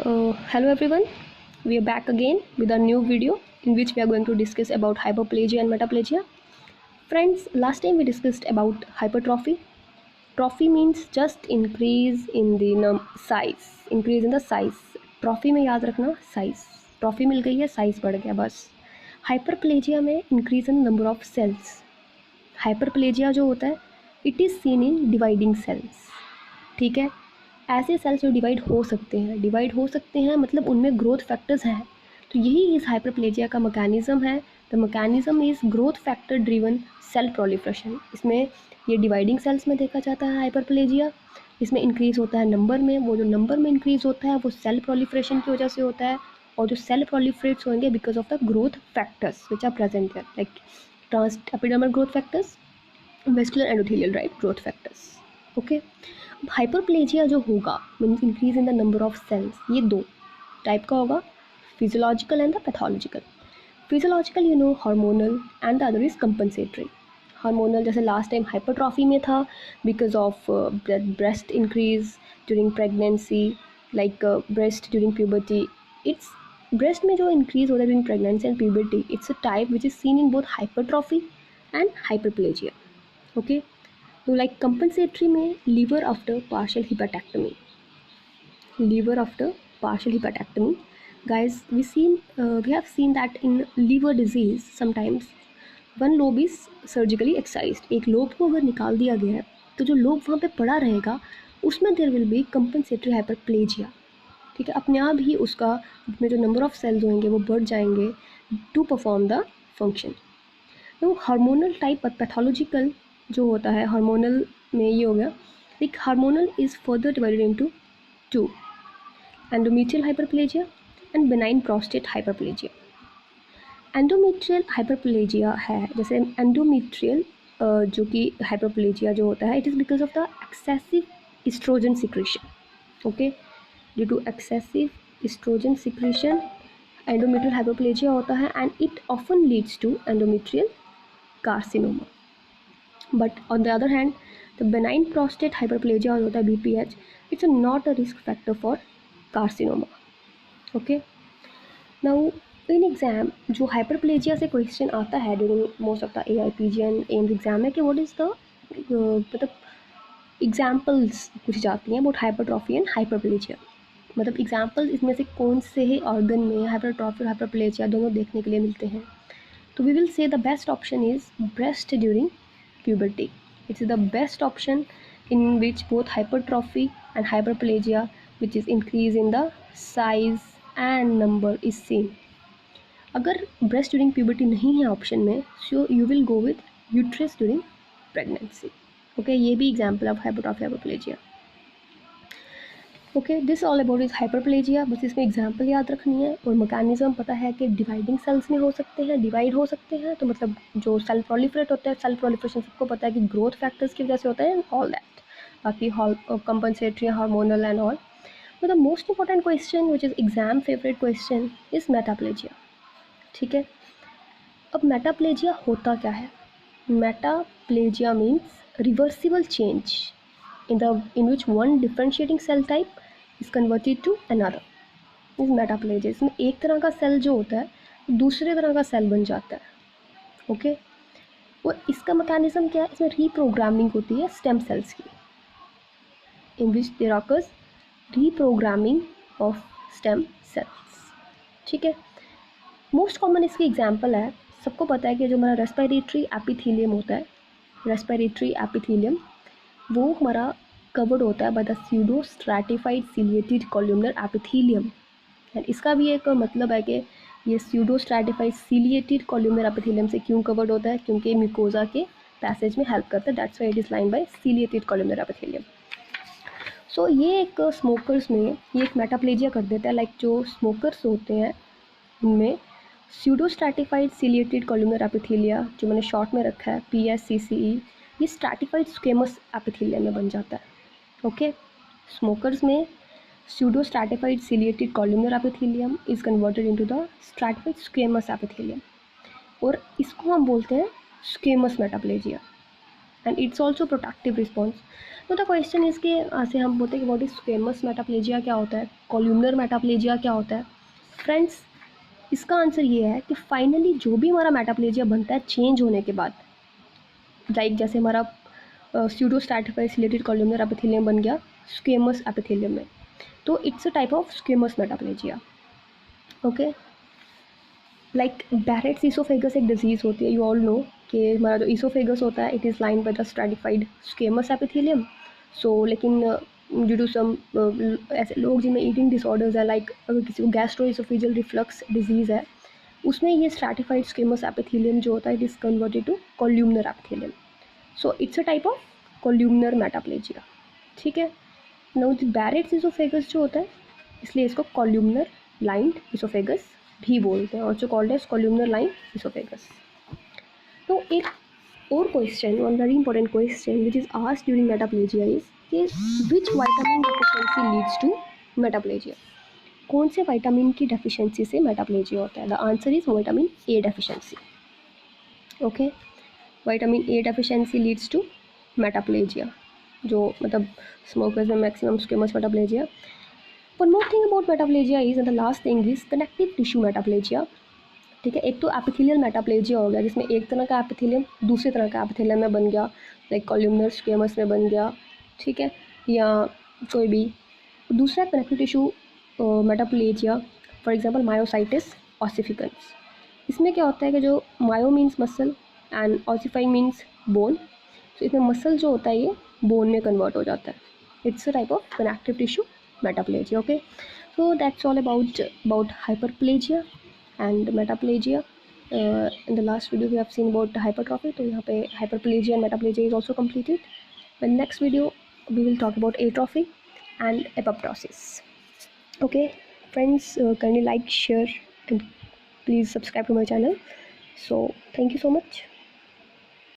Hello everyone, we are back again with a new video in which we are going to discuss about hyperplasia and metaplasia. Friends, last time we discussed about hypertrophy. Trophy means just increase in the size, increase in the size. Trophy में याद रखना size. Trophy मिल गई है, size बढ़ गया बस. Hyperplasia में increase in number of cells. Hyperplasia जो होता है, it is seen in dividing cells. ठीक है, ऐसे सेल्स जो डिवाइड हो सकते हैं मतलब उनमें ग्रोथ फैक्टर्स हैं. तो यही इस हाइपरप्लेजिया का मैकेनिज्म है. The mechanism is growth factor driven cell proliferation. इसमें ये डिवाइडिंग सेल्स में देखा जाता है हाइपरप्लेजिया. इसमें इंक्रीज़ होता है नंबर में. वो जो नंबर में इंक्रीज़ होता है वो सेल प्रोलिफरेशन की वजह से होता है. और जो सेल प्रोलिफरेट्स होंगे because of the growth factors which are present there, like trans epidermal growth factors, vascular endothelial right growth factors. Okay, hyperplasia जो होगा means increase in the number of cells, ये दो टाइप का होगा, physiological and the pathological. Physiological you know hormonal and the other is compensatory. Hormonal जैसे last time hypertrophy में था because of breast increase during pregnancy, like breast during puberty. It's breast में जो increase होता है during pregnancy and puberty, it's a type which is seen in both hypertrophy and hyperplasia. Okay, तो like compensatory में liver after partial hepatectomy. Guys, we have seen that in liver disease sometimes one lobe is surgically excised. एक lobe को अगर निकाल दिया गया है तो जो लोब वहाँ पे पड़ा रहेगा उसमें there will be compensatory hyperplasia. ठीक है, अपने आप ही उसका में जो नंबर ऑफ सेल्स होंगे वो बढ़ जाएंगे टू परफॉर्म द फंक्शन. तो हार्मोनल टाइप पैथोलॉजिकल जो होता है, हार्मोनल में ये हो गया, like hormonal is further divided into two, endometrial hyperplasia and benign prostate hyperplasia. Endometrial hyperplasia है, जैसे एंडोमेट्रियल जो कि हाइपरप्लेजिया जो होता है, it is because of the excessive oestrogen secretion. Okay, due to excessive oestrogen secretion endometrial hyperplasia होता है and it often leads to endometrial carcinoma. But on the other hand, the benign prostate hyperplasia or होता है BPH, it's not a risk factor for carcinoma. Okay. Now in exam जो hyperplasia से question आता है during most of the AIPG and AIMS exam है कि what is the मतलब examples पूछी जाती हैं about hypertrophy and hyperplasia. मतलब examples इसमें से कौन से ही organ में hypertrophy और hyperplasia दोनों देखने के लिए मिलते हैं. तो we will say the best option is breast during puberty. It is the best option in which both hypertrophy and hyperplasia, which is increase in the size and number, is seen. अगर breast during puberty नहीं है option में, so you will go with uterus during pregnancy. Okay, ये भी example of hypertrophy hyperplasia. Okay, this all about is hyperplasia. बस इसमें example याद रखनी है और मैकेनिज्म पता है कि डिवाइडिंग सेल्स में हो सकते हैं, डिवाइड हो सकते हैं. तो मतलब जो सेल प्रोलिफरेट होता है, सेल प्रोलिफरेशन सबको पता है कि ग्रोथ फैक्टर्स की वजह से होता है, ऑल दैट. बाकी compensatory, hormonal and all. But the most important question which is exam favourite question is metaplasia. ठीक है, अब मेटाप्लेजिया होता क्या है? Metaplasia means reversible change in which one differentiating cell type is converted to another. इस metaplasia इसमें एक तरह का सेल जो होता है दूसरे तरह का सेल बन जाता है. ओके, और इसका मैकेनिज्म क्या है? इसमें रीप्रोग्रामिंग होती है स्टेम सेल्स की, in which there occurs reprogramming of stem cells. ठीक है, मोस्ट कॉमन इसकी एग्जाम्पल है, सबको पता है कि जो हमारा रेस्पिरेटरी एपिथेलियम होता है, रेस्पिरेटरी एपिथेलियम वो हमारा कवर्ड होता है by the pseudo stratified ciliated columnar epithelium. And इसका भी एक मतलब है कि ये pseudo stratified ciliated columnar epithelium से क्यों कवर्ड होता है? क्योंकि म्यूकोजा के पैसेज में हेल्प करता है. That's why it is line by ciliated columnar epithelium. So ये एक स्मोकर्स में ये एक मेटाप्लेजिया कर देता है. लाइक जो स्मोकर्स होते हैं उनमें स्यूडो स्ट्रैटिफाइड सिलिएटेड कॉलम्नर एपिथेलिया, जो मैंने शॉर्ट में रखा है PSCCE, ये स्ट्रैटिफाइड स्क्वेमस एपिथेलियम में बन जाता है. ओके, स्मोकर्स में pseudo stratified ciliated columnar epithelium is converted into the stratified squamous epithelium, और इसको हम बोलते हैं squamous metaplasia. And it's also protective response. तो द क्वेश्चन इज कि ऐसे हम बोलते हैं कि व्हाट इज स्क्वेमस मेटाप्लेजिया क्या होता है, कॉल्यूमनर मेटाप्लेजिया क्या होता है. फ्रेंड्स, इसका आंसर ये है कि फाइनली जो भी हमारा मेटाप्लेजिया बनता है चेंज होने के बाद, लाइक जैसे हमारा pseudo stratified ciliated columnar epithelium बन गया स्क्वेमस एपिथेलियम में, तो it's a type of squamous metaplasia. Okay, like Barrett's oesophagus एक डिजीज़ होती है, यू ऑल नो कि हमारा जो ईसोफेगस होता है it is line by the stratified squamous epithelium. So लेकिन ड्यू टू सम ऐसे लोग जिनमें ईटिंग डिसऑर्डर्स है, लाइक अगर किसी को गैस्ट्रोइसोफेजियल रिफ्लक्स डिजीज़ है, उसमें ये स्ट्रैटिफाइड स्क्वेमस एपिथेलियम जो होता है it is converted to columnar epithelium. So it's a type of columnar metaplasia. ठीक है. नाउ बैरेट्स ईसोफेगस जो होता है, इसलिए इसको कॉल्यूमनर लाइन्ड ईसोफेगस भी बोलते हैं, also called as columnar line oesophagus. तो एक और question, one very important question which is asked during metaplasia is कि which vitamin deficiency leads to metaplasia. कौन से वाइटामिन की डेफिशिएंसी से मेटाप्लेजिया होता है. The answer is vitamin A deficiency. Okay, vitamin A deficiency leads to metaplasia, जो मतलब smokers में maximum squamous metaplasia. One more thing about metaplasia is, and the last thing is connective tissue metaplasia. ठीक है, एक तो epithelial metaplasia हो गया जिसमें एक तरह का एपिथेलियम दूसरे तरह का एपिथेलियम में बन गया, लाइक कॉल्यूमनर स्क्वेमस में बन गया. ठीक है, या कोई भी दूसरा connective tissue metaplasia, for example myositis ossificans. इसमें क्या होता है कि जो myo means muscle and ossify means bone, तो इसमें मसल जो होता है ये बोन में कन्वर्ट हो जाता है. It's a type of connective tissue metaplasia. Okay, so that's all about hyperplasia and metaplasia. In the last video we have seen about hypertrophy, तो यहाँ पे hyperplasia and metaplasia is also completed. In next video we will talk about atrophy and apoptosis. Okay friends, kindly like, share and please subscribe to my channel. So thank you so much.